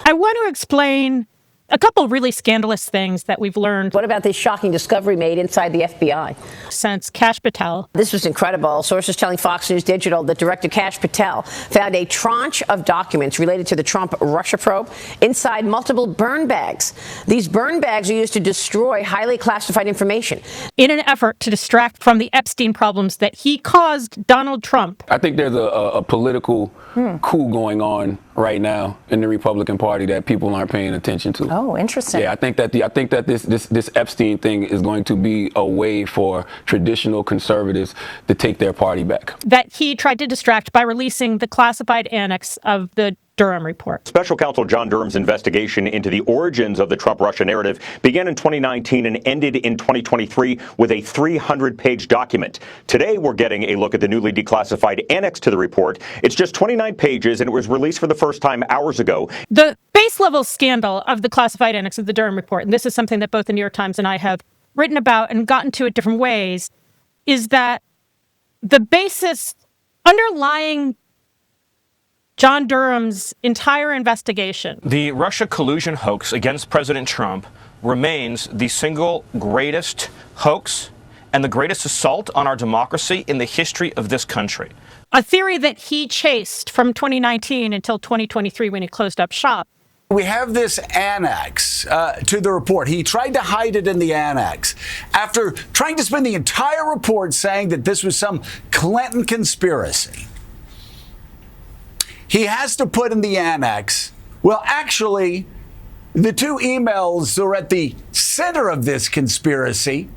I want to explain a couple of really scandalous things that we've learned. What about this shocking discovery made inside the FBI? Since Kash Patel. This was incredible. Sources telling Fox News Digital that Director Kash Patel found a tranche of documents related to the Trump-Russia probe inside multiple burn bags. These burn bags are used to destroy highly classified information. In an effort to distract from the Epstein problems that he caused Donald Trump. I think there's a political coup going on right now in the Republican Party that people aren't paying attention to. Oh, interesting. Yeah, I think that this Epstein thing is going to be a way for traditional conservatives to take their party back. That he tried to distract by releasing the classified annex of the Durham report. Special counsel John Durham's investigation into the origins of the Trump-Russia narrative began in 2019 and ended in 2023 with a 300-page document. Today, we're getting a look at the newly declassified annex to the report. It's just 29 pages, and it was released for the first time hours ago. The base level scandal of the classified annex of the Durham report, and this is something that both the New York Times and I have written about and gotten to it different ways, is that the basis underlying John Durham's entire investigation. The Russia collusion hoax against President Trump remains the single greatest hoax and the greatest assault on our democracy in the history of this country. A theory that he chased from 2019 until 2023 when he closed up shop. We have this annex to the report. He tried to hide it in the annex after trying to spend the entire report saying that this was some Clinton conspiracy. He has to put in the annex, well, actually, the two emails that are at the center of this conspiracy,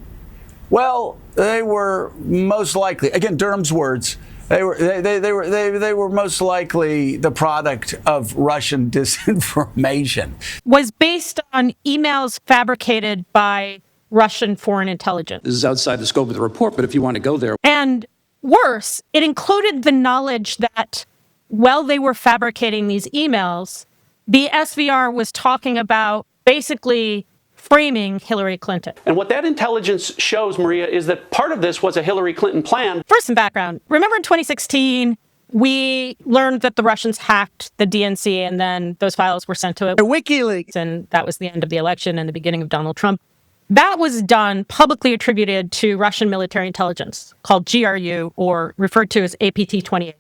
well, they were most likely, again, Durham's words, they were most likely the product of Russian disinformation. Was based on emails fabricated by Russian foreign intelligence. This is outside the scope of the report, but if you want to go there. And worse, it included the knowledge that while they were fabricating these emails, the SVR was talking about basically framing Hillary Clinton. And what that intelligence shows, Maria, is that part of this was a Hillary Clinton plan. First, some background. Remember in 2016, we learned that the Russians hacked the DNC and then those files were sent to WikiLeaks. And that was the end of the election and the beginning of Donald Trump. That was done, publicly attributed to Russian military intelligence called GRU, or referred to as APT-28.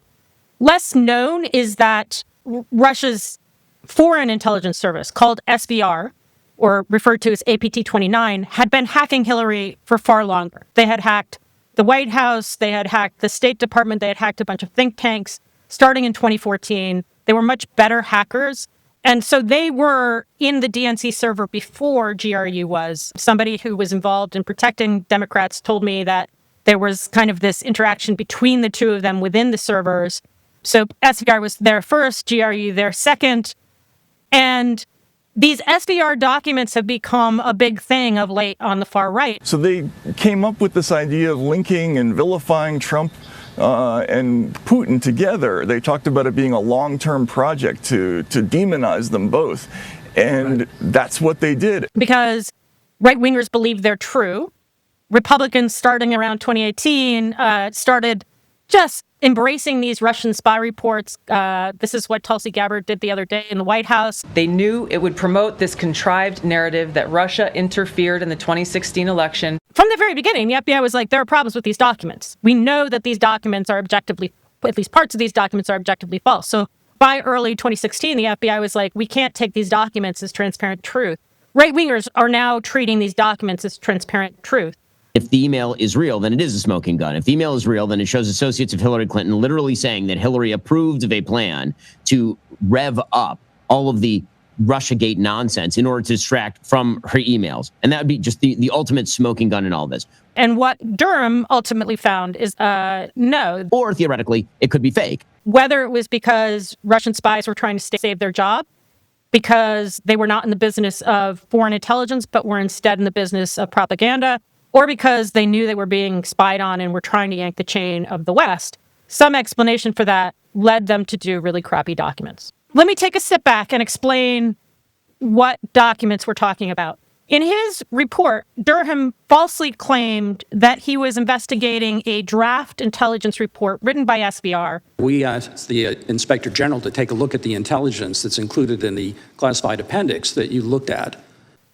Less known is that Russia's foreign intelligence service, called SVR, or referred to as APT-29, had been hacking Hillary for far longer. They had hacked the White House, they had hacked the State Department, they had hacked a bunch of think tanks. Starting in 2014, they were much better hackers. And so they were in the DNC server before GRU was. Somebody who was involved in protecting Democrats told me that there was kind of this interaction between the two of them within the servers. So SVR was there first, GRU there second. And these SVR documents have become a big thing of late on the far right. So they came up with this idea of linking and vilifying Trump and Putin together. They talked about it being a long-term project to demonize them both. And that's what they did. Because right-wingers believe they're true. Republicans, starting around 2018, started just embracing these Russian spy reports. This is what Tulsi Gabbard did the other day in the White House. They knew it would promote this contrived narrative that Russia interfered in the 2016 election. From the very beginning, the FBI was like, there are problems with these documents. We know that these documents are objectively, at least parts of these documents are objectively false. So by early 2016, the FBI was like, we can't take these documents as transparent truth. Right-wingers are now treating these documents as transparent truth. If the email is real, then it is a smoking gun. If the email is real, then it shows associates of Hillary Clinton literally saying that Hillary approved of a plan to rev up all of the Russiagate nonsense in order to distract from her emails. And that would be just the ultimate smoking gun in all this. And what Durham ultimately found is no. Or theoretically, it could be fake. Whether it was because Russian spies were trying to save their job, because they were not in the business of foreign intelligence, but were instead in the business of propaganda, or because they knew they were being spied on and were trying to yank the chain of the West. Some explanation for that led them to do really crappy documents. Let me take a step back and explain what documents we're talking about. In his report, Durham falsely claimed that he was investigating a draft intelligence report written by SVR. We asked the Inspector General to take a look at the intelligence that's included in the classified appendix that you looked at.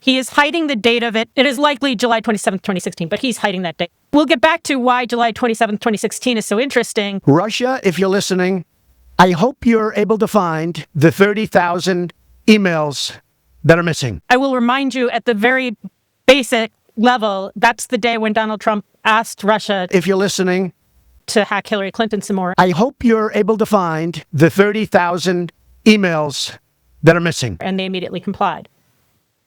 He is hiding the date of it. It is likely July 27th, 2016, but he's hiding that date. We'll get back to why July 27th, 2016 is so interesting. Russia, if you're listening, I hope you're able to find the 30,000 emails that are missing. I will remind you at the very basic level, that's the day when Donald Trump asked Russia, if you're listening, to hack Hillary Clinton some more. I hope you're able to find the 30,000 emails that are missing. And they immediately complied.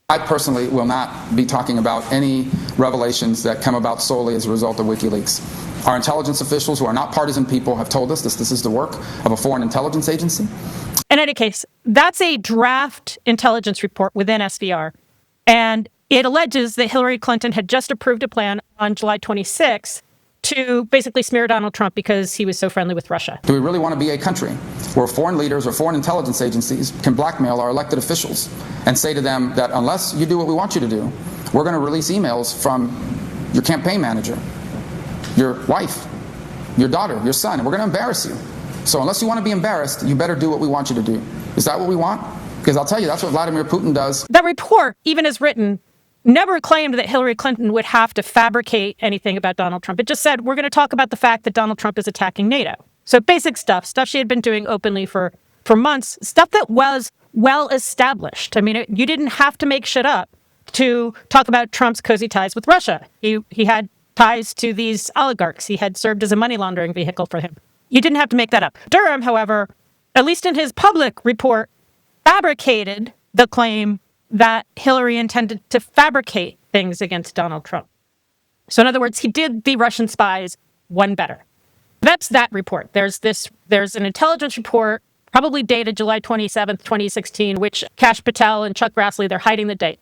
I personally will not be talking about any revelations that come about solely as a result of WikiLeaks. Our intelligence officials, who are not partisan people, have told us this is the work of a foreign intelligence agency. In any case, that's a draft intelligence report within SVR. And it alleges that Hillary Clinton had just approved a plan on July 26th to basically smear Donald Trump because he was so friendly with Russia. Do we really want to be a country where foreign leaders or foreign intelligence agencies can blackmail our elected officials and say to them that unless you do what we want you to do, we're going to release emails from your campaign manager, your wife, your daughter, your son, and we're going to embarrass you. So unless you want to be embarrassed, you better do what we want you to do. Is that what we want? Because I'll tell you, that's what Vladimir Putin does. That report, even as written, never claimed that Hillary Clinton would have to fabricate anything about Donald Trump. It just said, we're going to talk about the fact that Donald Trump is attacking NATO. So basic stuff she had been doing openly for months, stuff that was well established. I mean, you didn't have to make shit up to talk about Trump's cozy ties with Russia. He had ties to these oligarchs. He had served as a money laundering vehicle for him. You didn't have to make that up. Durham, however, at least in his public report, fabricated the claim that Hillary intended to fabricate things against Donald Trump. So in other words, he did the Russian spies one better. That's that report. There's an intelligence report, probably dated July 27th, 2016, which Kash, Patel, and Chuck Grassley, they're hiding the date.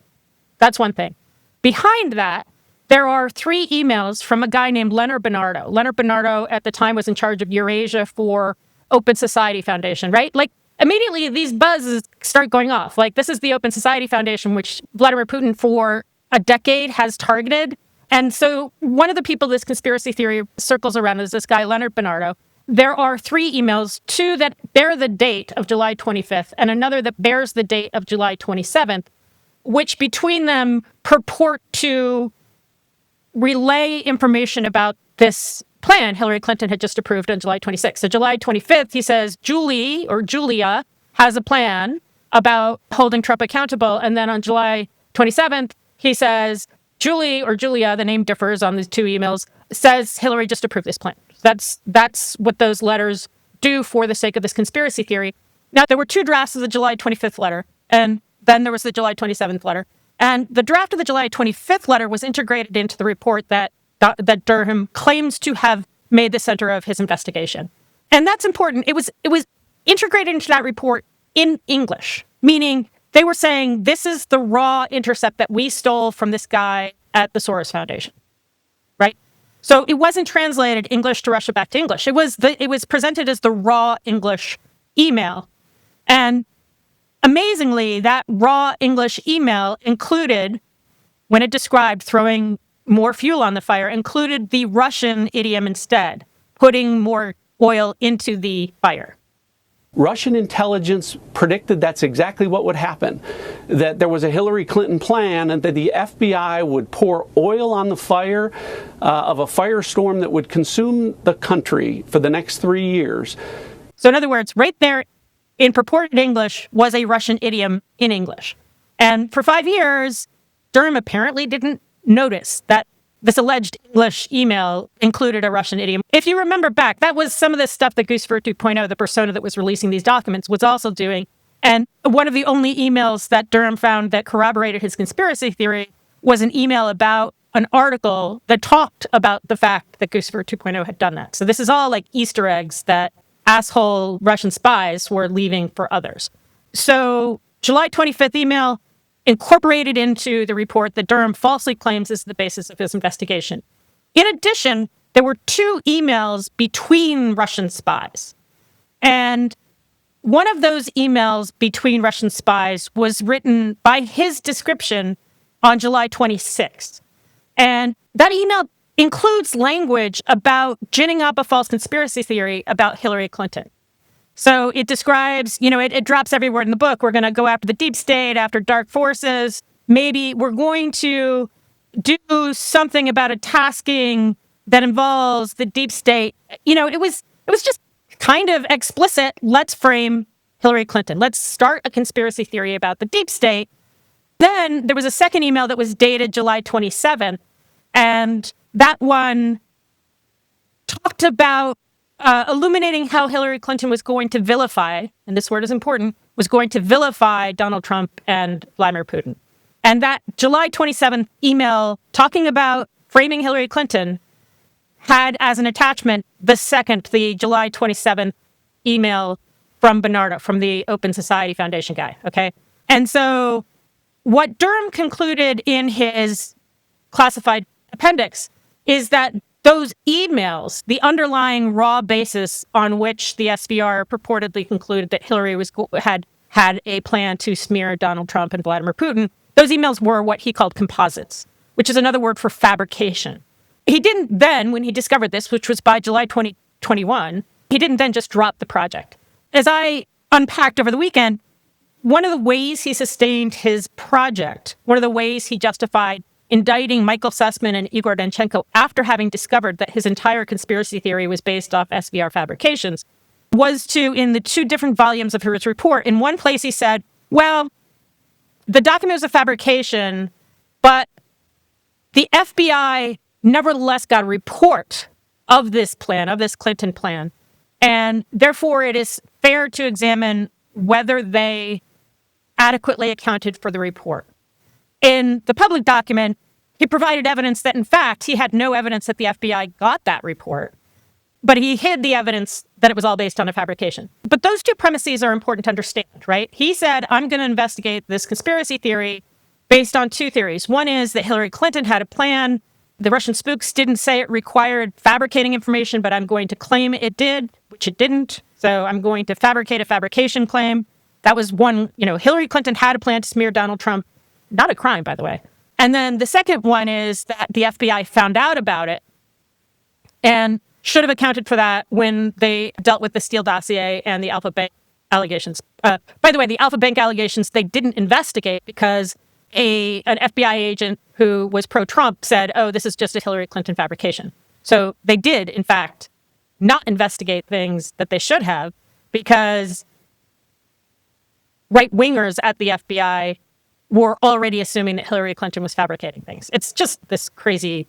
That's one thing. Behind that, there are 3 emails from a guy named Leonard Bernardo. Leonard Bernardo at the time was in charge of Eurasia for Open Society Foundation, right? Like, immediately these buzzes start going off. Like, this is the Open Society Foundation, which Vladimir Putin for a decade has targeted. And so one of the people this conspiracy theory circles around is this guy, Leonard Bernardo. There are 3 emails, 2 that bear the date of July 25th and another that bears the date of July 27th, which between them purport to relay information about this plan Hillary Clinton had just approved on July 26th. So July 25th, he says, Julia has a plan about holding Trump accountable. And then on July 27th, he says, Julia, the name differs on these 2 emails, says Hillary just approved this plan. That's what those letters do for the sake of this conspiracy theory. Now, there were 2 drafts of the July 25th letter, and then there was the July 27th letter. And the draft of the July 25th letter was integrated into the report that Durham claims to have made the center of his investigation. And that's important. It was integrated into that report in English, meaning they were saying this is the raw intercept that we stole from this guy at the Soros Foundation, right? So it wasn't translated English to Russia back to English. It was presented as the raw English email. And amazingly, that raw English email included, when it described throwing more fuel on the fire, included the Russian idiom instead, putting more oil into the fire. Russian intelligence predicted that's exactly what would happen, that there was a Hillary Clinton plan and that the FBI would pour oil on the fire of a firestorm that would consume the country for the next 3 years. So in other words, right there in purported English was a Russian idiom in English. And for 5 years, Durham apparently didn't notice that this alleged English email included a Russian idiom. If you remember back, that was some of the stuff that Guccifer 2.0, the persona that was releasing these documents, was also doing. And one of the only emails that Durham found that corroborated his conspiracy theory was an email about an article that talked about the fact that Guccifer 2.0 had done that. So this is all like Easter eggs that asshole Russian spies were leaving for others. So July 25th email incorporated into the report that Durham falsely claims is the basis of his investigation. In addition, there were 2 emails between Russian spies. And one of those emails between Russian spies was written by his description on July 26th. And that email includes language about ginning up a false conspiracy theory about Hillary Clinton. So it describes, it drops every word in the book. We're going to go after the deep state, after dark forces. Maybe we're going to do something about a tasking that involves the deep state. It was just kind of explicit. Let's frame Hillary Clinton. Let's start a conspiracy theory about the deep state. Then there was a second email that was dated July 27th, and that one talked about illuminating how Hillary Clinton was going to vilify, and this word is important, was going to vilify Donald Trump and Vladimir Putin. And that July 27th email talking about framing Hillary Clinton had as an attachment the July 27th email from Bernardo, from the Open Society Foundation guy, okay? And so what Durham concluded in his classified appendix is that those emails, the underlying raw basis on which the SVR purportedly concluded that Hillary had a plan to smear Donald Trump and Vladimir Putin, those emails were what he called composites, which is another word for fabrication. He didn't then, when he discovered this, which was by July 2021, he didn't then just drop the project. As I unpacked over the weekend, one of the ways he sustained his project, one of the ways he justified indicting Michael Sussman and Igor Danchenko after having discovered that his entire conspiracy theory was based off SVR fabrications, was to, in the two different volumes of his report, in one place he said, well, the document was a fabrication, but the FBI nevertheless got a report of this plan, of this Clinton plan, and therefore it is fair to examine whether they adequately accounted for the report. In the public document, he provided evidence that, in fact, he had no evidence that the FBI got that report, but he hid the evidence that it was all based on a fabrication. But those two premises are important to understand, right? He said, I'm going to investigate this conspiracy theory based on two theories. One is that Hillary Clinton had a plan. The Russian spooks didn't say it required fabricating information, but I'm going to claim it did, which it didn't. So I'm going to fabricate a fabrication claim. That was one, Hillary Clinton had a plan to smear Donald Trump. Not a crime, by the way. And then the second one is that the FBI found out about it and should have accounted for that when they dealt with the Steele dossier and the Alpha Bank allegations. By the way, the Alpha Bank allegations, they didn't investigate because an FBI agent who was pro-Trump said, oh, this is just a Hillary Clinton fabrication. So they did, in fact, not investigate things that they should have because right-wingers at the FBI were already assuming that Hillary Clinton was fabricating things. It's just this crazy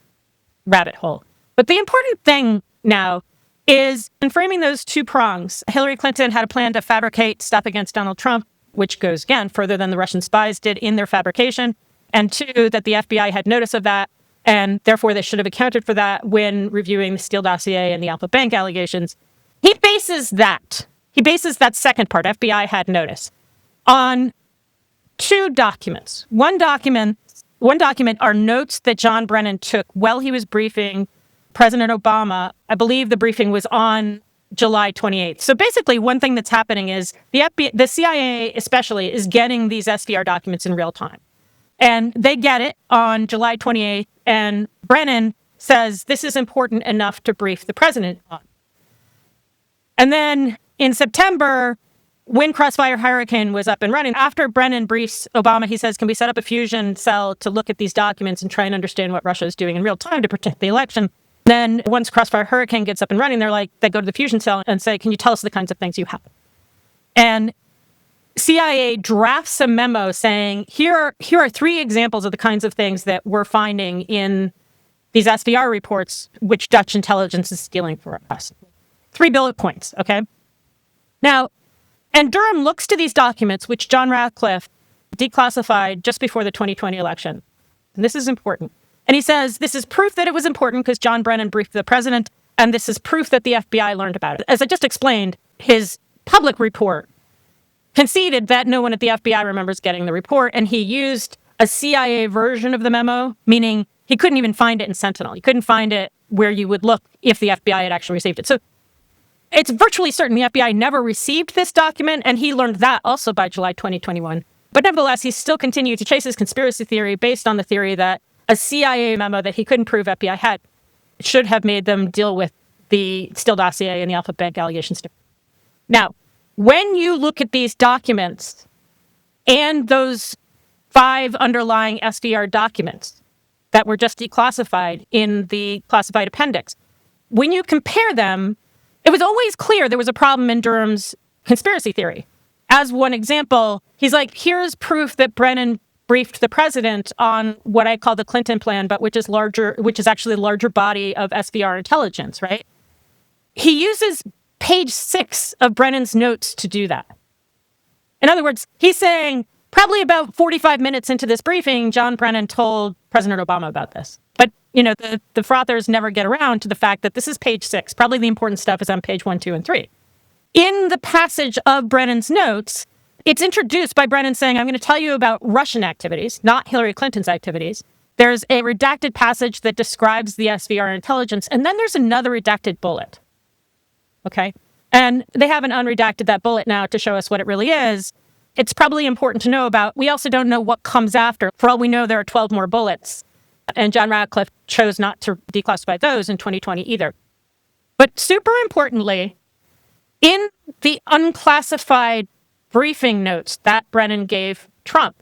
rabbit hole. But the important thing now is, in framing those two prongs, Hillary Clinton had a plan to fabricate stuff against Donald Trump, which goes, again, further than the Russian spies did in their fabrication, and two, that the FBI had notice of that, and therefore they should have accounted for that when reviewing the Steele dossier and the Alpha Bank allegations. He bases that second part, FBI had notice, on two documents. One document are notes that John Brennan took while he was briefing President Obama. I believe the briefing was on July 28th. So basically, one thing that's happening is the CIA especially is getting these SVR documents in real time. And they get it on July 28th, and Brennan says this is important enough to brief the president on. And then in September, when Crossfire Hurricane was up and running, after Brennan briefs Obama, he says, can we set up a fusion cell to look at these documents and try and understand what Russia is doing in real time to protect the election? Then once Crossfire Hurricane gets up and running, they go to the fusion cell and say, can you tell us the kinds of things you have? And CIA drafts a memo saying, here are three examples of the kinds of things that we're finding in these SVR reports, which Dutch intelligence is stealing for us. 3 bullet points, okay? Now, and Durham looks to these documents, which John Ratcliffe declassified just before the 2020 election. And this is important. And he says, this is proof that it was important because John Brennan briefed the president, and this is proof that the FBI learned about it. As I just explained, his public report conceded that no one at the FBI remembers getting the report, and he used a CIA version of the memo, meaning he couldn't even find it in Sentinel. He couldn't find it where you would look if the FBI had actually received it. So it's virtually certain the FBI never received this document, and he learned that also by July 2021. But nevertheless, he still continued to chase his conspiracy theory based on the theory that a CIA memo that he couldn't prove FBI had should have made them deal with the Steele dossier and the Alpha Bank allegations. Now, when you look at these documents and those 5 underlying SVR documents that were just declassified in the classified appendix, when you compare them, it was always clear there was a problem in Durham's conspiracy theory. As one example, he's like, here's proof that Brennan briefed the president on what I call the Clinton plan, but which is actually a larger body of SVR intelligence, right? He uses page 6 of Brennan's notes to do that. In other words, he's saying probably about 45 minutes into this briefing, John Brennan told President Obama about this. But, the frothers never get around to the fact that this is page 6. Probably the important stuff is on page 1, 2, and 3. In the passage of Brennan's notes, it's introduced by Brennan saying, I'm going to tell you about Russian activities, not Hillary Clinton's activities. There's a redacted passage that describes the SVR intelligence, and then there's another redacted bullet. Okay? And they haven't unredacted that bullet now to show us what it really is. It's probably important to know about. We also don't know what comes after. For all we know, there are 12 more bullets. And John Ratcliffe chose not to declassify those in 2020 either. But super importantly, in the unclassified briefing notes that Brennan gave Trump,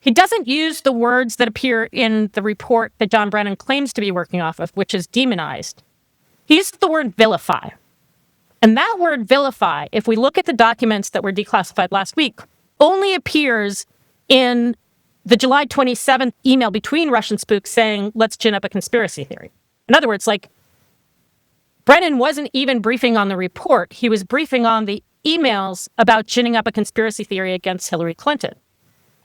he doesn't use the words that appear in the report that John Brennan claims to be working off of, which is demonized. He uses the word vilify. And that word vilify, if we look at the documents that were declassified last week, only appears in the July 27th email between Russian spooks saying, let's gin up a conspiracy theory. In other words, Brennan wasn't even briefing on the report. He was briefing on the emails about ginning up a conspiracy theory against Hillary Clinton.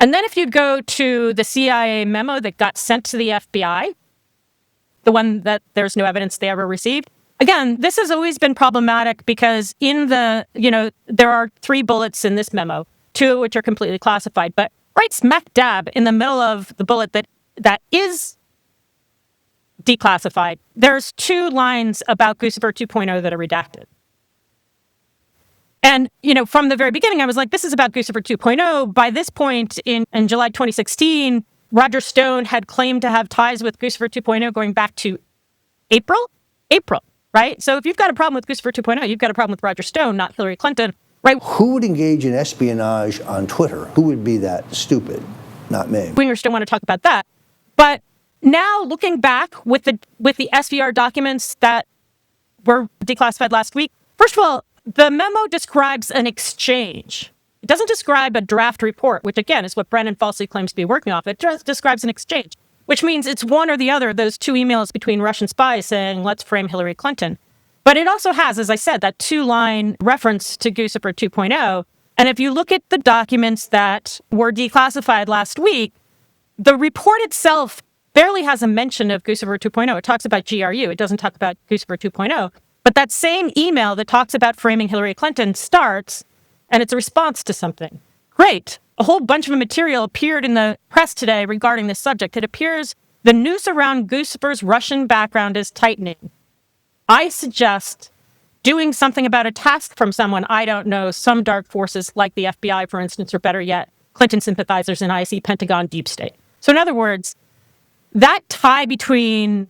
And then if you go to the CIA memo that got sent to the FBI, the one that there's no evidence they ever received, again, this has always been problematic because there are 3 bullets in this memo, 2 of which are completely classified, but right smack dab in the middle of the bullet that is declassified, there's 2 lines about Guccifer 2.0 that are redacted. And, from the very beginning, I was like, this is about Guccifer 2.0. By this point in July 2016, Roger Stone had claimed to have ties with Guccifer 2.0 going back to April, right? So if you've got a problem with Guccifer 2.0, you've got a problem with Roger Stone, not Hillary Clinton, right? Who would engage in espionage on Twitter? Who would be that stupid? Not me. Wingers don't want to talk about that. But now looking back with the SVR documents that were declassified last week, first of all, the memo describes an exchange. It doesn't describe a draft report, which again is what Brennan falsely claims to be working off. It just describes an exchange, which means it's one or the other of those 2 emails between Russian spies saying, let's frame Hillary Clinton. But it also has, as I said, that 2-line reference to Guccifer 2.0. And if you look at the documents that were declassified last week, the report itself barely has a mention of Guccifer 2.0. It talks about GRU. It doesn't talk about Guccifer 2.0. But that same email that talks about framing Hillary Clinton starts, and it's a response to something. Great. A whole bunch of material appeared in the press today regarding this subject. It appears the noose around Guccifer's Russian background is tightening. I suggest doing something about a task from someone I don't know, some dark forces like the FBI, for instance, or better yet, Clinton sympathizers in IC, Pentagon, Deep State. So in other words, that tie between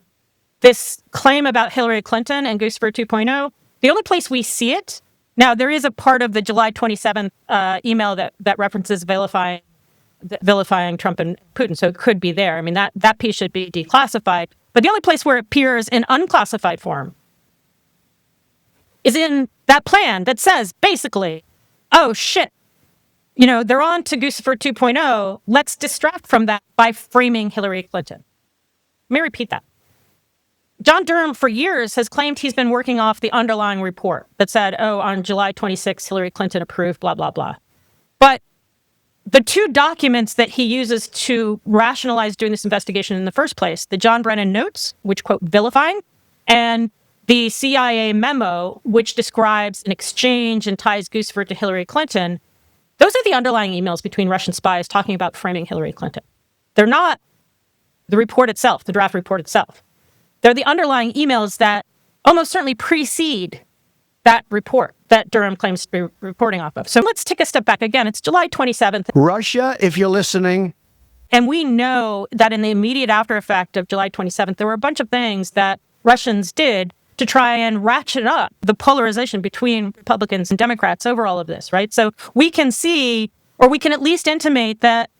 this claim about Hillary Clinton and Guccifer 2.0, the only place we see it, now there is a part of the July 27th email that references vilifying Trump and Putin, so it could be there. I mean, that piece should be declassified. But the only place where it appears in unclassified form is in that plan that says, basically, oh, shit, they're on to Guccifer 2.0. Let's distract from that by framing Hillary Clinton. Let me repeat that. John Durham, for years, has claimed he's been working off the underlying report that said, on July 26th, Hillary Clinton approved, blah, blah, blah. But the 2 documents that he uses to rationalize doing this investigation in the first place, the John Brennan notes, which quote vilifying, and the CIA memo, which describes an exchange and ties Guccifer to Hillary Clinton, those are the underlying emails between Russian spies talking about framing Hillary Clinton. They're not the report itself, the draft report itself. They're the underlying emails that almost certainly precede that report that Durham claims to be reporting off of. So let's take a step back again. It's July 27th. Russia, if you're listening. And we know that in the immediate after effect of July 27th, there were a bunch of things that Russians did to try and ratchet up the polarization between Republicans and Democrats over all of this, right? So we can see, or we can at least intimate that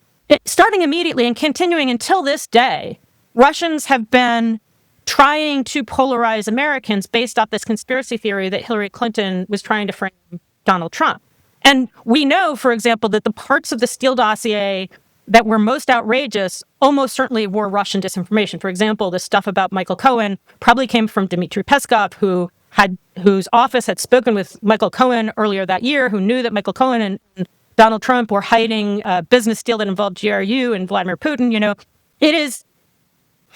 starting immediately and continuing until this day, Russians have been trying to polarize Americans based off this conspiracy theory that Hillary Clinton was trying to frame Donald Trump. And we know, for example, that the parts of the Steele dossier that were most outrageous almost certainly were Russian disinformation. For example, the stuff about Michael Cohen probably came from Dmitry Peskov, whose office had spoken with Michael Cohen earlier that year, who knew that Michael Cohen and Donald Trump were hiding a business deal that involved GRU and Vladimir Putin. You know, it is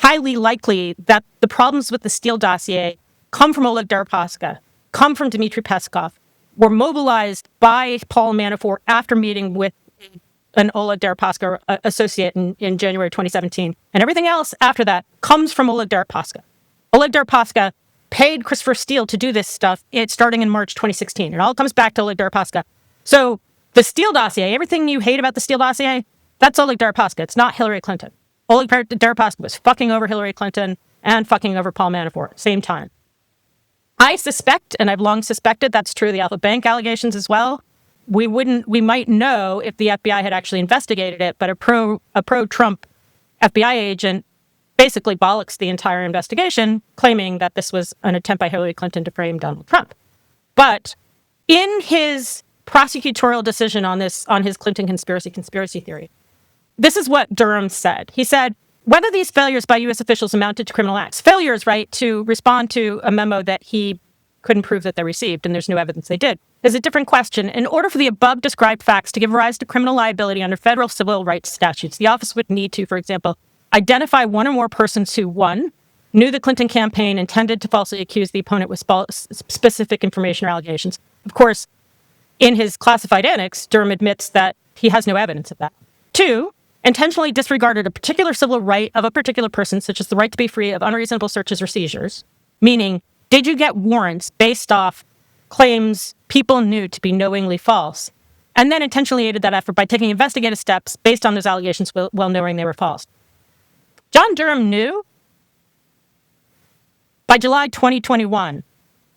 highly likely that the problems with the Steele dossier come from Oleg Deripaska, come from Dmitry Peskov, were mobilized by Paul Manafort after meeting with an Oleg Deripaska associate in January 2017. And everything else after that comes from Oleg Deripaska. Oleg Deripaska paid Christopher Steele to do this stuff starting in March 2016. It all comes back to Oleg Deripaska. So the Steele dossier, everything you hate about the Steele dossier, that's Oleg Deripaska. It's not Hillary Clinton. Oleg Deripaska was fucking over Hillary Clinton and fucking over Paul Manafort at the same time. I suspect, and I've long suspected that's true of the Alpha Bank allegations as well. We might know if the FBI had actually investigated it, but a pro-Trump FBI agent basically bollocks the entire investigation, claiming that this was an attempt by Hillary Clinton to frame Donald Trump. But in his prosecutorial decision on his Clinton conspiracy theory, this is what Durham said. He said, whether these failures by U.S. officials amounted to criminal acts, failures, right, to respond to a memo that he couldn't prove that they received, and there's no evidence they did, is a different question. In order for the above described facts to give rise to criminal liability under federal civil rights statutes, the office would need to, for example, identify one or more persons who, one, knew the Clinton campaign intended to falsely accuse the opponent with specific information or allegations. Of course, in his classified annex, Durham admits that he has no evidence of that. Two, intentionally disregarded a particular civil right of a particular person, such as the right to be free of unreasonable searches or seizures, meaning, did you get warrants based off claims people knew to be knowingly false, and then intentionally aided that effort by taking investigative steps based on those allegations while knowing they were false? John Durham knew by July 2021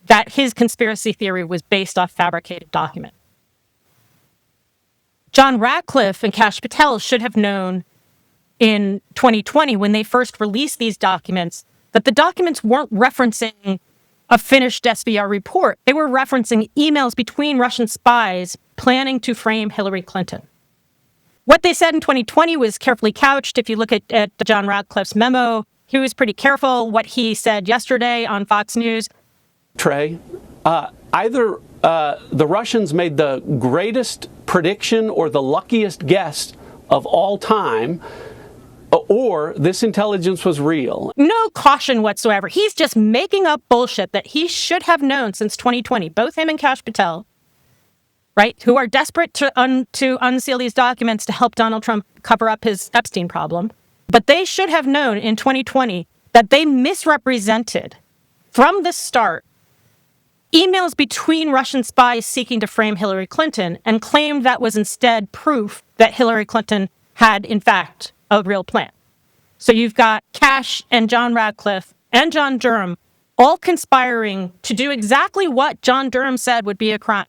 that his conspiracy theory was based off fabricated document. John Ratcliffe and Kash Patel should have known in 2020 when they first released these documents that the documents weren't referencing a finished SVR report. They were referencing emails between Russian spies planning to frame Hillary Clinton. What they said in 2020 was carefully couched. If you look at John Ratcliffe's memo, he was pretty careful. What he said yesterday on Fox News. Trey, either the Russians made the greatest prediction or the luckiest guess of all time, or this intelligence was real. No caution whatsoever. He's just making up bullshit that he should have known since 2020. Both him and Kash Patel, right, who are desperate to unseal these documents to help Donald Trump cover up his Epstein problem. But they should have known in 2020 that they misrepresented from the start emails between Russian spies seeking to frame Hillary Clinton and claimed that was instead proof that Hillary Clinton had, in fact, a real plan. So you've got Kash and John Ratcliffe and John Durham all conspiring to do exactly what John Durham said would be a crime.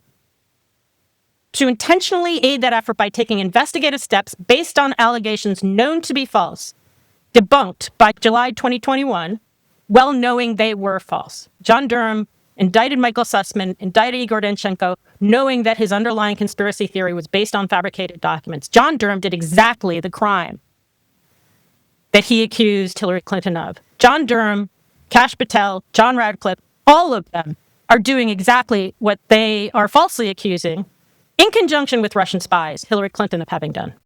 To intentionally aid that effort by taking investigative steps based on allegations known to be false, debunked by July 2021, well knowing they were false. John Durham indicted Michael Sussman, indicted Igor Danchenko, knowing that his underlying conspiracy theory was based on fabricated documents. John Durham did exactly the crime that he accused Hillary Clinton of. John Durham, Kash Patel, John Ratcliffe, all of them are doing exactly what they are falsely accusing, in conjunction with Russian spies, Hillary Clinton of having done.